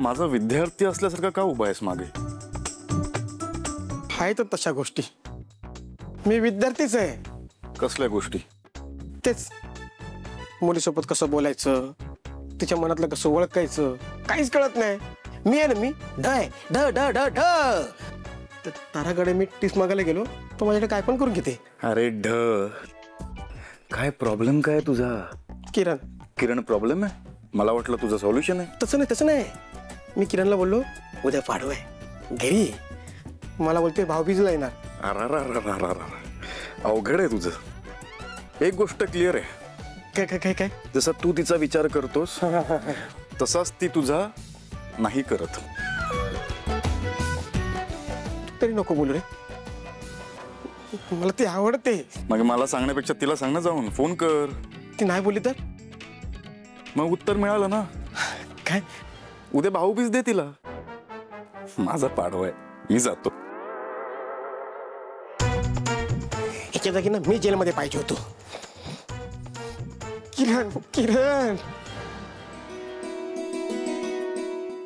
माझा विद्यार्थी असल्यासारखा का उभा आहेस मागे? आहेत तशा गोष्टी. मी विद्यार्थीच आहे. कसल्या गोष्टी? तेच मुलीसोबत कसं बोलायचं, तिच्या मनातलं कसं ओळखायचं, काहीच कळत नाही. मी आहे ना, मी ढ ढ ढ ढ ढ. ताराकडे मी टीस मागायला गेलो, तो माझ्याकडे काय पण करून घेते. अरे ढ, काय प्रॉब्लेम काय तुझा? किरण प्रॉब्लेम आहे? मला वाटलं तुझं सॉल्युशन आहे. तसं नाही. मी किरणला बोललो उद्या पाडवा आहे घरी. मला बोलते भाऊबीजला येणार. अवघड आहे तुझं. एक गोष्ट क्लिअर आहे. काय काय काय काय? जसा तू तिचा विचार करतोस तसाच ती तुझा नाही करत. तरी नको बोलू रे, मला ती आवडते. मग मला सांगण्यापेक्षा तिला सांग ना, जाऊन फोन कर. ती नाही बोलली तर मग उत्तर मिळालं ना. काय? उद्या भाऊबीज दे तिला. माझा पाडवा आहे, मी जातो. याच्या जागी ना मी जेलमध्ये पाहिजे होतो. किरण किरण.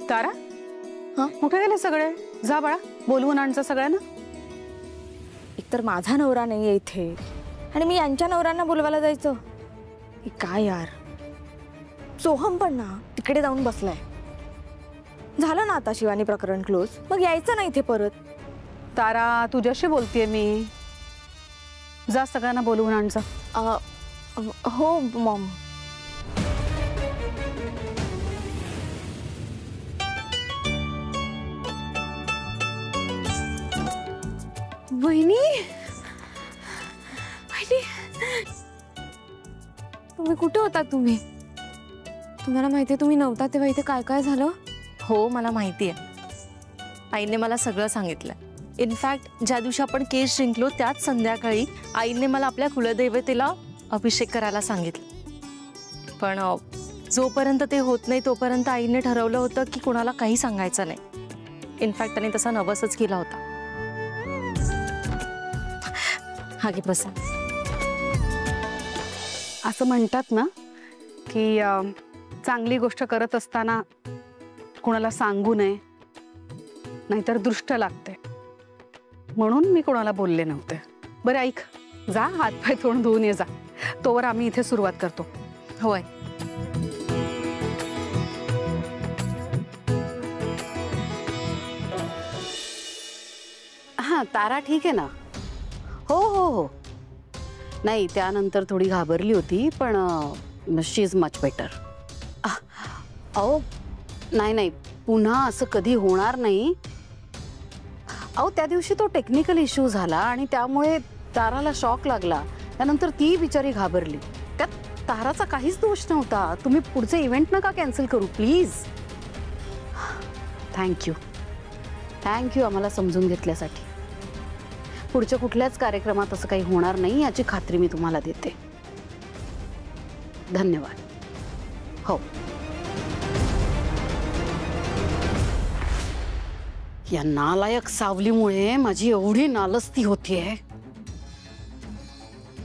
तारा, कुठे गेले सगळे? जा बाळा, बोलवून आणचं सगळ्यांना. एकतर माझा नवरा नाहीये इथे आणि मी यांच्या नवऱ्यांना बोलवायला जायचं. काय यार, सोहम पण ना तिकडे जाऊन बसलाय. झालं ना आता शिवानी प्रकरण क्लोज, मग यायचं नाही इथे परत. तारा, तुझ्याशी बोलतेय मी. जा सगळ्यांना बोलवून आणचं. हो मॉम. वहिनी, वहिनी, तुम्ही कुठे होता? तुम्हाला माहितीये तुम्ही नव्हता तेव्हा इथे काय काय झालं? हो, मला माहिती आहे. आईने मला सगळं सांगितलं. इनफॅक्ट ज्या दिवशी आपण केस जिंकलो त्याच संध्याकाळी आईने मला आपल्या कुलदैवतेला अभिषेक करायला सांगितलं. पण जोपर्यंत ते होत नाही तोपर्यंत आईने ठरवलं होतं की कोणाला काही सांगायचं नाही. इनफॅक्ट त्याने तसा नवसच केला होता. हा घे बसा. असं म्हणतात ना की चांगली गोष्ट करत असताना कोणाला सांगू नये, नाहीतर दृष्ट लागते. म्हणून मी कोणाला बोलले नव्हते. बरं ऐक, जा हातपाय तोंड धुवून ये जा. तोवर आम्ही इथे सुरुवात करतो. होय. हां तारा ठीक आहे ना? हो हो हो. नाही, त्यानंतर थोडी घाबरली होती, पण शी इज मच बेटर. अहो नाही नाही, पुन्हा असं कधी होणार नाही. अहो त्या दिवशी तो टेक्निकल इश्यू झाला आणि त्यामुळे ताराला शॉक लागला. त्यानंतर ती बिचारी घाबरली. त्यात ताराचा काहीच दोष नव्हता. तुम्ही पुढचे इव्हेंट नका कॅन्सल करू प्लीज. थँक्यू आम्हाला समजून घेतल्यासाठी. पुढच्या कुठल्याच कार्यक्रमात असं काही होणार नाही याची खात्री मी तुम्हाला देते. धन्यवाद. हो. या नालायक सावलीमुळे माझी एवढी नालस्ती होतीये.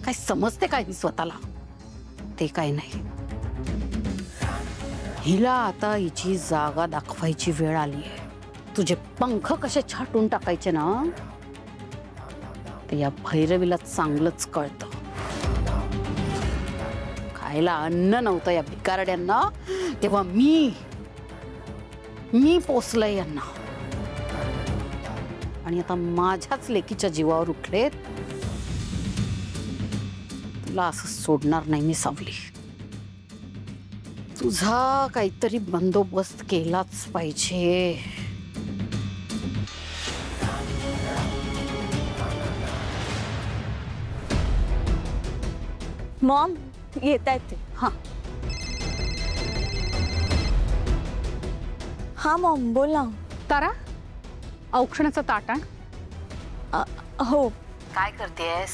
काय समजते काय ही स्वतःला? ते काय नाही. हिला आता हिची जागा दाखवायची वेळ आली आहे. तुझे पंख कसे छाटून टाकायचे ना, ते या भैरवीला चांगलंच कळतं. खायला अन्न नव्हतं या भिकारड्यांना, तेव्हा मी पोसलंय यांना. आणि आता माझ्याच लेकीच्या जीवावर उठलेत. तुला असं सोडणार नाही मी सावली. तुझा काहीतरी बंदोबस्त केलाच पाहिजे. मॉम येत आहेत ते. हा मॉम बोल ना. तारा, औक्षणाचा ताट आण. हो. काय करतेस?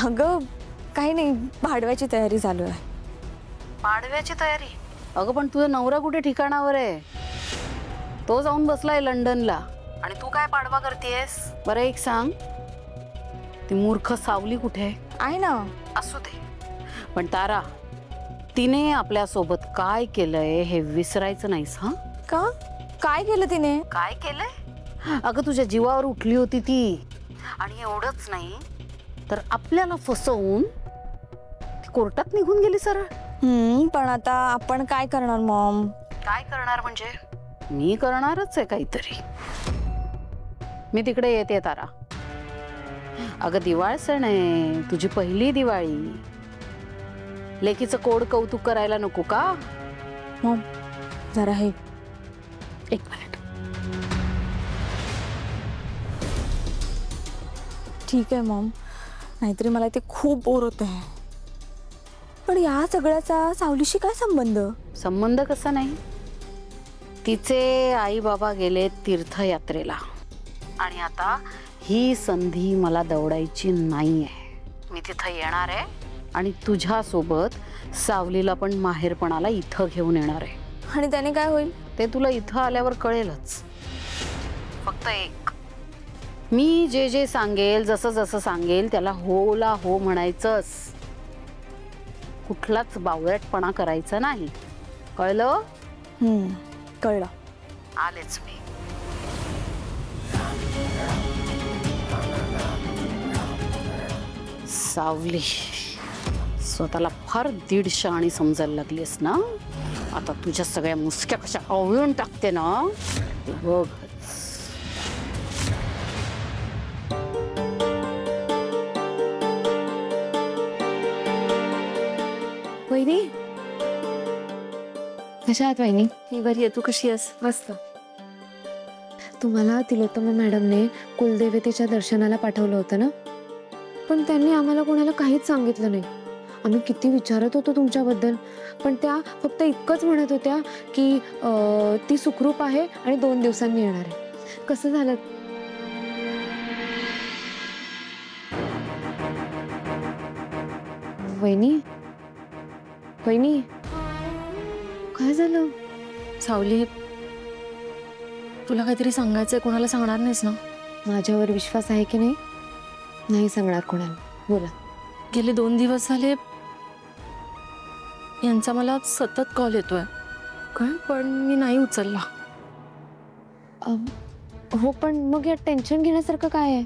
अगं काही नाही, भाडव्याची तयारी चालू आहे. पाडव्याची तयारी? अगं पण तुझा नवरा कुठे ठिकाणावर आहे? तो जाऊन बसलाय लंडनला आणि तू काय पाडवा करतेस? बरं एक सांग, ती मूर्ख सावली कुठे आहे ना? असू दे, पण तारा, तिने आपल्या सोबत काय केलंय हे विसरायचं नाहीस. हा का? काय केलं तिने? काय केलंय? अगं तुझ्या जीवावर उठली होती ती. आणि एवढंच नाही तर आपल्याला फसवून ती कोर्टात निघून गेली सरळ. पण आता आपण काय करणार मॉम? काय करणार म्हणजे? मी करणारच आहे काहीतरी. मी तिकडे येते तारा. अगं दिवाळ सण आहे, तुझी पहिली दिवाळी. लेकीचं कोड कौतुक करायला नको का? मॉम जरा हे एक मिनिट. ठीक आहे मॉम, नाहीतरी मला इथे खूप बोर होत आहे. पण या सगळ्याचा सावलीशी काय संबंध? संबंध कसा नाही? तिचे आई बाबा गेले तीर्थयात्रेला आणि आता ही संधी मला दवडायची नाहीये. मी तिथं येणार आहे आणि तुझ्या सोबत सावलीला पण माहेरपणाला इथं घेऊन येणार आहे. आणि त्याने काय होईल? ते तुला इथं आल्यावर कळेलच. फक्त एक, मी जे जे सांगेल, जसं जसं सांगेल त्याला होला हो म्हणायचंच. कुठलाच बावळटपणा करायचा नाही. कळलं? कळलं. आलेच मी. सावली, स्वतःला फार दीड शहाणी समजायला लागलीस ना. आता तुझ्या सगळ्या मुसक्या कशा आवळून टाकते ना ते बघ. वहिनी कशा आहात वहिनी? मी बरी आहे, तू कशी आहेस? मस्त. तुम्हाला तिलोत्तमा मॅडमने कुलदेवतेच्या दर्शनाला पाठवलं होतं ना, पण त्यांनी आम्हाला कोणाला काहीच सांगितलं नाही. आम्ही किती विचारत होतो तुमच्याबद्दल, पण त्या फक्त इतकंच म्हणत होत्या की ती सुखरूप आहे आणि 2 दिवसांनी येणार आहे. कसं झालं? वहिनी, वहिनी काय झालं? सावली, तुला काहीतरी सांगायचंय, कोणाला सांगणार नाहीस ना? माझ्यावर विश्वास आहे की नाही? नाही सांगणार कोणाला. बोला. गेले 2 दिवस झाले यांचा मला सतत कॉल येतोय. काय? पण मी नाही उचलला. हो, पण मग या टेन्शन घेण्यासारखं काय आहे?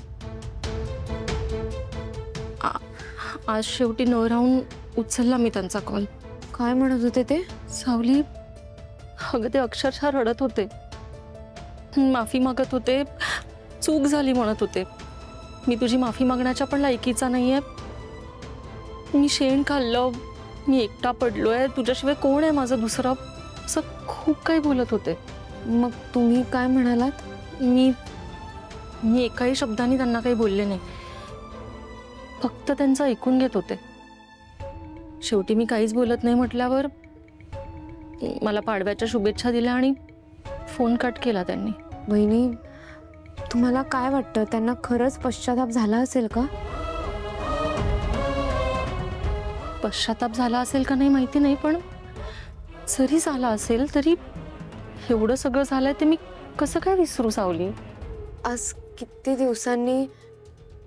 आज शेवटी न राहून उचलला मी त्यांचा कॉल. काय म्हणत होते ते? सावली, अगं ते अक्षरशः रडत होते, माफी मागत होते, चूक झाली म्हणत होते. मी तुझी माफी मागण्याच्या पण लायकीचा नाहीये. मी शेण खाल्लं, मी एकटा पडलोय, तुझ्याशिवाय कोण आहे माझं दुसरं, असं खूप काही बोलत होते. मग तुम्ही काय म्हणालात? मी एकाही शब्दाने त्यांना काही बोलले नाही, फक्त त्यांचं ऐकून घेत होते. शेवटी मी काहीच बोलत नाही म्हटल्यावर मला पाडव्याच्या शुभेच्छा दिल्या आणि फोन कट केला त्यांनी. बहिणी, तुम्हाला काय वाटतं, त्यांना खरंच पश्चाताप झाला असेल का? पश्चाताप झाला असेल का नाही माहिती नाही, पण जरी झाला असेल तरी एवढं सगळं झालंय ते मी कसं काय विसरू सावली? आज किती दिवसांनी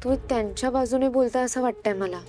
तुम्ही त्यांच्या बाजूने बोलताय असं वाटतंय मला.